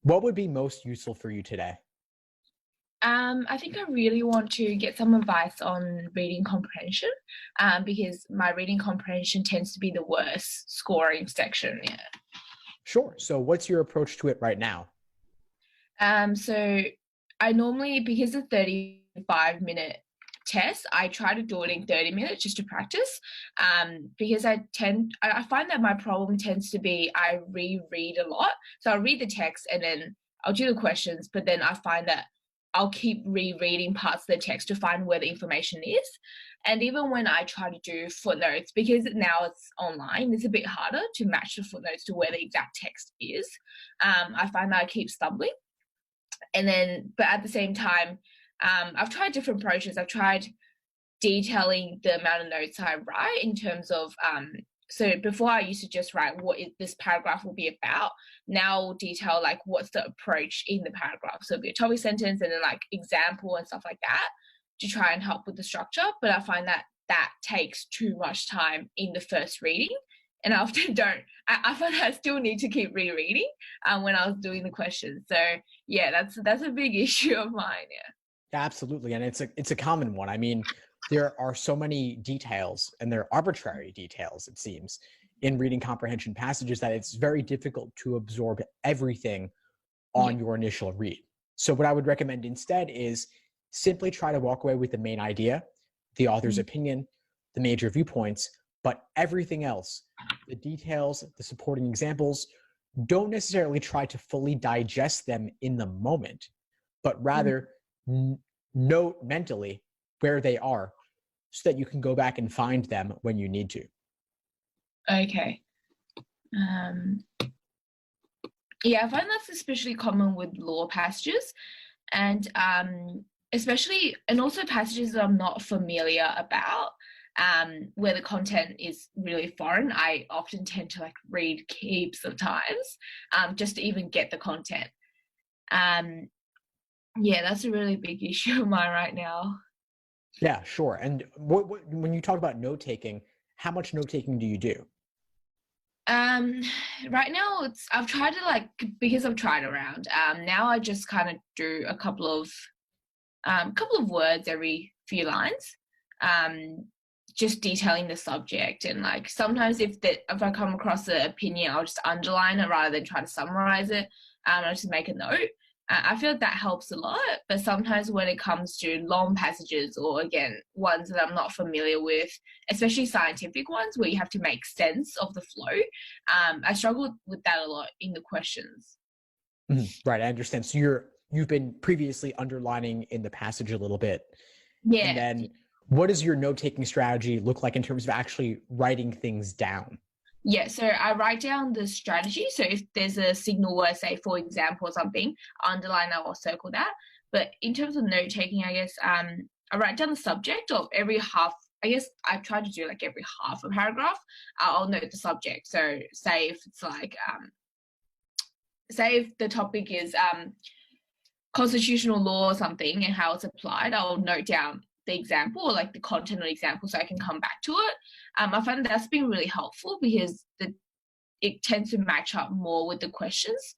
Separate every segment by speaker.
Speaker 1: What would be most useful for you today?
Speaker 2: I think I really want to get some advice on reading comprehension, because my reading comprehension tends to be the worst scoring section. Yeah.
Speaker 1: Sure. So what's your approach to it right now?
Speaker 2: So I normally, because of 35-minute test, I try to do it in 30 minutes just to practice. Because I find that my problem tends to be I reread a lot. So I'll read the text and then I'll do the questions, but then I find that I'll keep rereading parts of the text to find where the information is. And even when I try to do footnotes, because now it's online, it's a bit harder to match the footnotes to where the exact text is. I find that I keep stumbling. And then, but at the same time, I've tried different approaches. I've tried detailing the amount of notes I write in terms of, so before I used to just write this paragraph will be about. Now I'll detail like what's the approach in the paragraph. So it'll be a topic sentence and then like example and stuff like that to try and help with the structure. But I find that that takes too much time in the first reading. And I often don't. I find that I still need to keep rereading when I was doing the questions. So yeah, that's a big issue of mine. Yeah.
Speaker 1: Absolutely. And it's a common one. I mean, there are so many details, and they're arbitrary details, it seems, in reading comprehension passages that it's very difficult to absorb everything on your initial read. So what I would recommend instead is simply try to walk away with the main idea, the author's opinion, the major viewpoints, but everything else, the details, the supporting examples, don't necessarily try to fully digest them in the moment, but rather note mentally where they are so that you can go back and find them when you need to.
Speaker 2: Okay. Yeah, I find that's especially common with law passages, and especially, and also passages that I'm not familiar about, where the content is really foreign. I often tend to like read heaps of times, just to even get the content. Yeah, that's a really big issue of mine right now.
Speaker 1: Yeah, sure. And when you talk about note taking, how much note taking do you do?
Speaker 2: Right now I've tried to like, because I've tried around. Now I just kind of do a couple of words every few lines, just detailing the subject, and like sometimes if I come across an opinion, I'll just underline it rather than try to summarize it. I'll just make a note. I feel like that helps a lot, but sometimes when it comes to long passages or again ones that I'm not familiar with, especially scientific ones where you have to make sense of the flow, I struggle with that a lot in the questions.
Speaker 1: Right, I understand. So you've been previously underlining in the passage a little bit.
Speaker 2: Yeah.
Speaker 1: And then what does your note-taking strategy look like in terms of actually writing things down?
Speaker 2: Yeah, so I write down the strategy. So if there's a signal word, say for example or something, underline that or circle that. But in terms of note taking, I guess I write down the subject of every half. I guess I try to do like every half a paragraph. I'll note the subject. So say if it's like, say if the topic is constitutional law or something and how it's applied, I'll note down the example or like the content of the example so I can come back to it. I find that's been really helpful because it tends to match up more with the questions.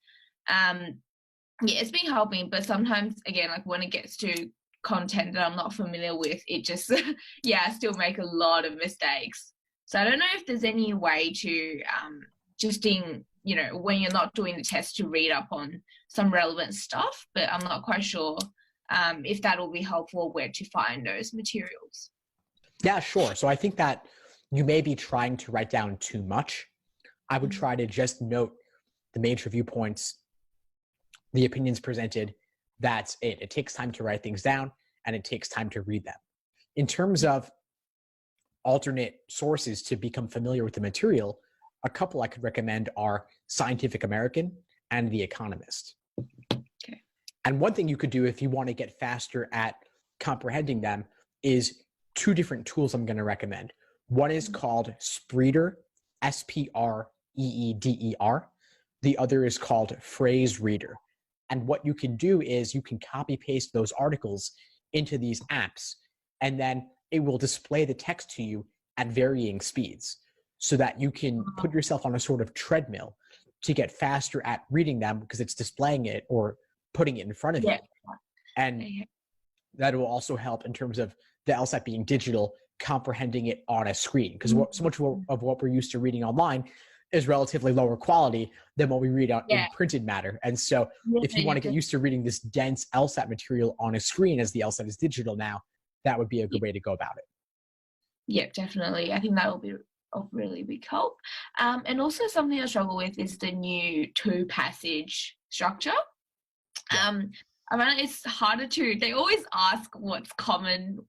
Speaker 2: Yeah, it's been helping, but sometimes again, like when it gets to content that I'm not familiar with, it just yeah, I still make a lot of mistakes. So I don't know if there's any way to just when you're not doing the test to read up on some relevant stuff, but I'm not quite sure if that will be helpful or where to find those materials.
Speaker 1: Yeah, sure. So I think that you may be trying to write down too much. I would try to just note the major viewpoints, the opinions presented. That's it. It takes time to write things down and it takes time to read them. In terms of alternate sources to become familiar with the material, a couple I could recommend are Scientific American and The Economist.
Speaker 2: Okay.
Speaker 1: And one thing you could do if you want to get faster at comprehending them is two different tools I'm going to recommend. One is called Spreeder, Spreeder. The other is called Phrase Reader. And what you can do is you can copy paste those articles into these apps and then it will display the text to you at varying speeds so that you can put yourself on a sort of treadmill to get faster at reading them because it's displaying it or putting it in front of you. And that will also help in terms of the LSAT being digital, comprehending it on a screen, because so much of what we're used to reading online is relatively lower quality than what we read out in printed matter. And so if you want to get used to reading this dense LSAT material on a screen, as the LSAT is digital now, that would be a good way to go about it.
Speaker 2: Yeah, definitely. I think that will be of really big help. And also something I struggle with is the new 2-passage structure. I mean, it's harder they always ask what's common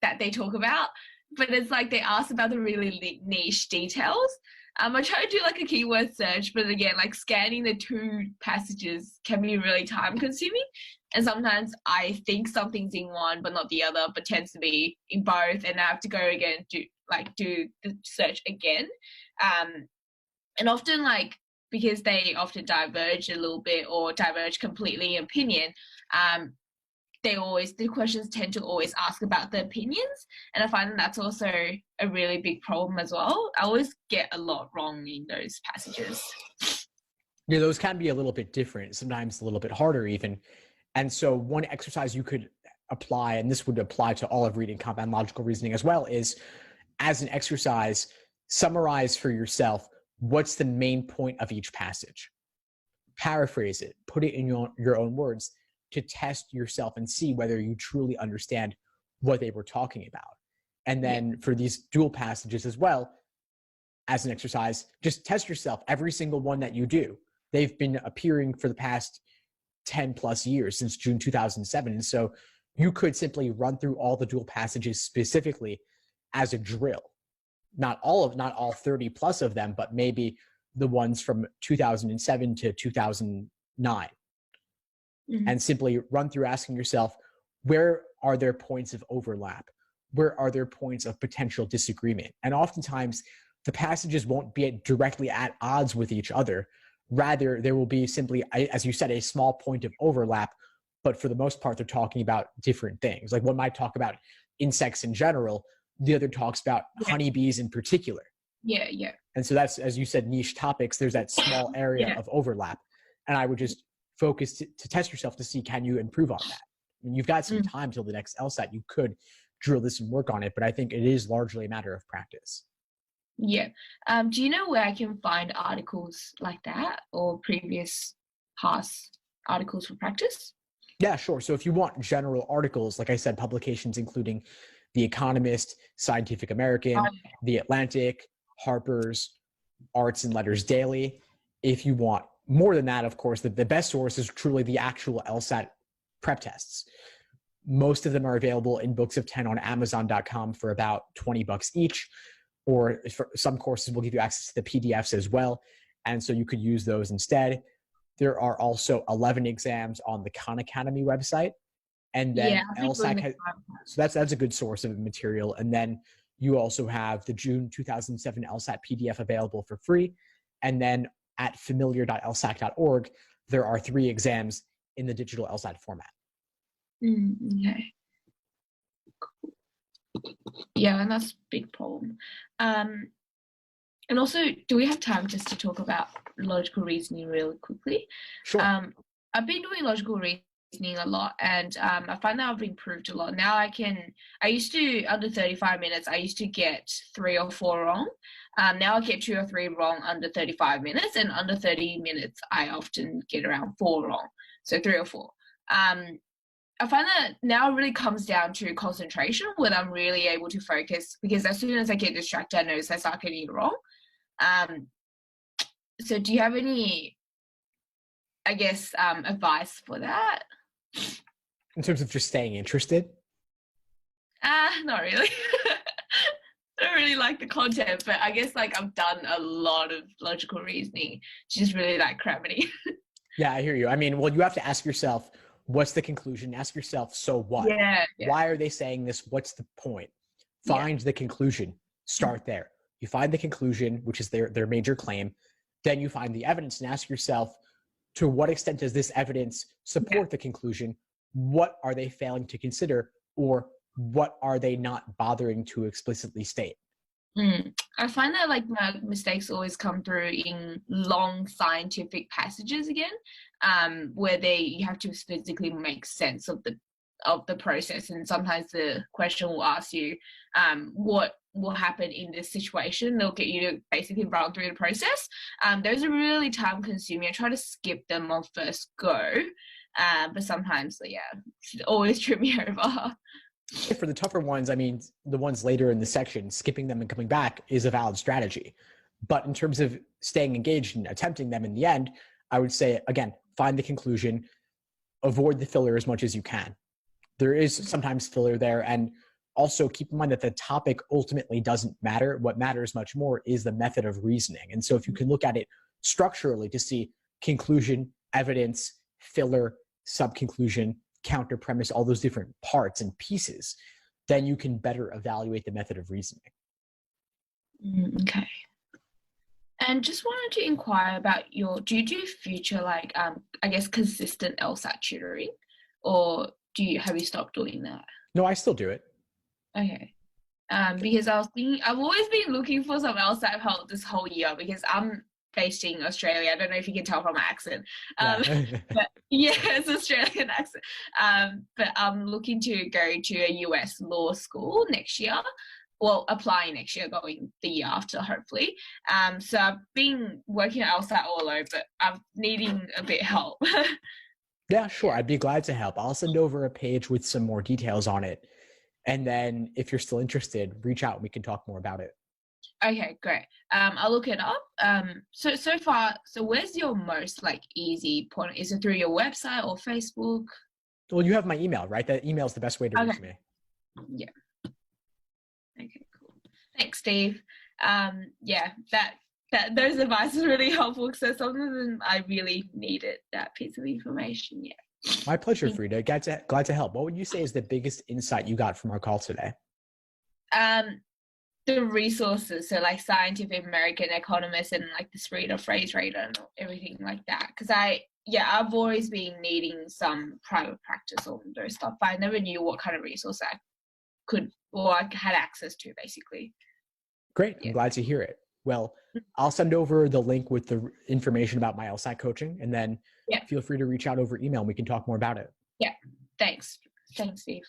Speaker 2: that they talk about, but it's like they ask about the really niche details. I try to do like a keyword search, but again, like scanning the 2 passages can be really time consuming. And sometimes I think something's in one, but not the other, but tends to be in both. And I have to go again, do the search again. And often because they often diverge a little bit or diverge completely in opinion, the questions tend to always ask about the opinions, and I find that that's also a really big problem as well. I always get a lot wrong in those passages.
Speaker 1: Yeah, those can be a little bit different, sometimes a little bit harder even. And so one exercise you could apply, and this would apply to all of reading compound logical reasoning as well, is as an exercise, summarize for yourself what's the main point of each passage. Paraphrase it, put it in your own words to test yourself and see whether you truly understand what they were talking about. And then for these dual passages as well, as an exercise, just test yourself every single one that you do. They've been appearing for the past 10 plus years, since June 2007. And so you could simply run through all the dual passages specifically as a drill. Not all 30 plus of them, but maybe the ones from 2007 to 2009. And simply run through asking yourself, where are there points of overlap? Where are there points of potential disagreement? And oftentimes the passages won't be directly at odds with each other. Rather, there will be simply, as you said, a small point of overlap, but for the most part, they're talking about different things. Like one might talk about insects in general, the other talks about honeybees in particular.
Speaker 2: Yeah.
Speaker 1: And so that's, as you said, niche topics, there's that small area of overlap. And I would just focus to test yourself to see, can you improve on that? I mean, you've got some time till the next LSAT. You could drill this and work on it, but I think it is largely a matter of practice.
Speaker 2: Yeah. Do you know where I can find articles like that or previous past articles for practice?
Speaker 1: Yeah, sure. So if you want general articles, like I said, publications including The Economist, Scientific American, The Atlantic, Harper's, Arts and Letters Daily. If you want more than that, of course, the best source is truly the actual LSAT prep tests. Most of them are available in books of 10 on Amazon.com for about $20 each, or for some courses will give you access to the PDFs as well. And so you could use those instead. There are also 11 exams on the Khan Academy website. And then LSAT so that's a good source of material. And then you also have the June 2007 LSAT PDF available for free. And then at familiar.lsac.org, there are 3 exams in the digital LSAT format.
Speaker 2: Okay. Yeah, and that's a big problem. And also, do we have time just to talk about logical reasoning really quickly?
Speaker 1: Sure.
Speaker 2: I've been doing logical reasoning a lot, and I find that I've improved a lot. Now I used to, under 35 minutes, I used to get 3 or 4 wrong. Now I get 2 or 3 wrong under 35 minutes, and under 30 minutes, I often get around 4 wrong. So 3 or 4. I find that now it really comes down to concentration, when I'm really able to focus, because as soon as I get distracted, I notice I start getting it wrong. So do you have any, I guess, advice for that?
Speaker 1: In terms of just staying interested?
Speaker 2: Not really. I don't really like the content, but I guess I've done a lot of logical reasoning. It's just really cramming.
Speaker 1: Yeah, I hear you. I mean, well, you have to ask yourself, what's the conclusion? Ask yourself, so what?
Speaker 2: Yeah.
Speaker 1: Why are they saying this? What's the point? Find the conclusion. Start there. You find the conclusion, which is their major claim. Then you find the evidence and ask yourself, to what extent does this evidence support the conclusion? What are they failing to consider? Or what are they not bothering to explicitly state?
Speaker 2: I find that like my mistakes always come through in long scientific passages again, where you have to physically make sense of the process, and sometimes the question will ask you, what will happen in this situation. They'll get you to basically run through the process. Those are really time consuming. I try to skip them on first go, but sometimes, always trip me over.
Speaker 1: For the tougher ones, I mean, the ones later in the section, skipping them and coming back is a valid strategy. But in terms of staying engaged and attempting them in the end, I would say, again, find the conclusion, avoid the filler as much as you can. There is sometimes filler there. And also keep in mind that the topic ultimately doesn't matter. What matters much more is the method of reasoning. And so if you can look at it structurally to see conclusion, evidence, filler, subconclusion, counter premise, all those different parts and pieces, then you can better evaluate the method of reasoning.
Speaker 2: Okay. And just wanted to inquire about do you do future, consistent LSAT tutoring, or have you stopped doing that?
Speaker 1: No, I still do it.
Speaker 2: Okay. Because I was thinking, I've always been looking for some LSAT help this whole year, because I'm based in Australia. I don't know if you can tell from my accent. But yeah, it's Australian accent. But I'm looking to go to a US law school next year. Well, applying next year, going the year after, hopefully. So I've been working at LSAT all over, but I'm needing a bit of help.
Speaker 1: Yeah, sure. I'd be glad to help. I'll send over a page with some more details on it. And then if you're still interested, reach out and we can talk more about it.
Speaker 2: Okay, great. I'll look it up. So far, where's your most easy point? Is it through your website or Facebook?
Speaker 1: Well, you have my email, right? That email is the best way to reach me.
Speaker 2: Yeah. Okay, cool. Thanks, Steve. Those advice is really helpful, because some of them I really needed that piece of information. Yeah.
Speaker 1: My pleasure, Frida. Glad to help. What would you say is the biggest insight you got from our call today?
Speaker 2: The resources, so Scientific American, Economist, and the Spreader, Phrase Radar, and everything like that. Because I've always been needing some private practice on those stuff, but I never knew what kind of resource I had access to, basically.
Speaker 1: Great. I'm glad to hear it. Well, I'll send over the link with the information about my LSAT coaching, and then feel free to reach out over email and we can talk more about it.
Speaker 2: Yeah. Thanks, Steve.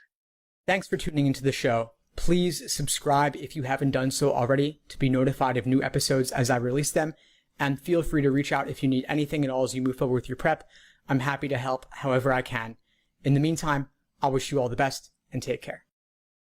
Speaker 1: Thanks for tuning into the show. Please subscribe if you haven't done so already to be notified of new episodes as I release them. And feel free to reach out if you need anything at all as you move forward with your prep. I'm happy to help however I can. In the meantime, I'll wish you all the best and take care.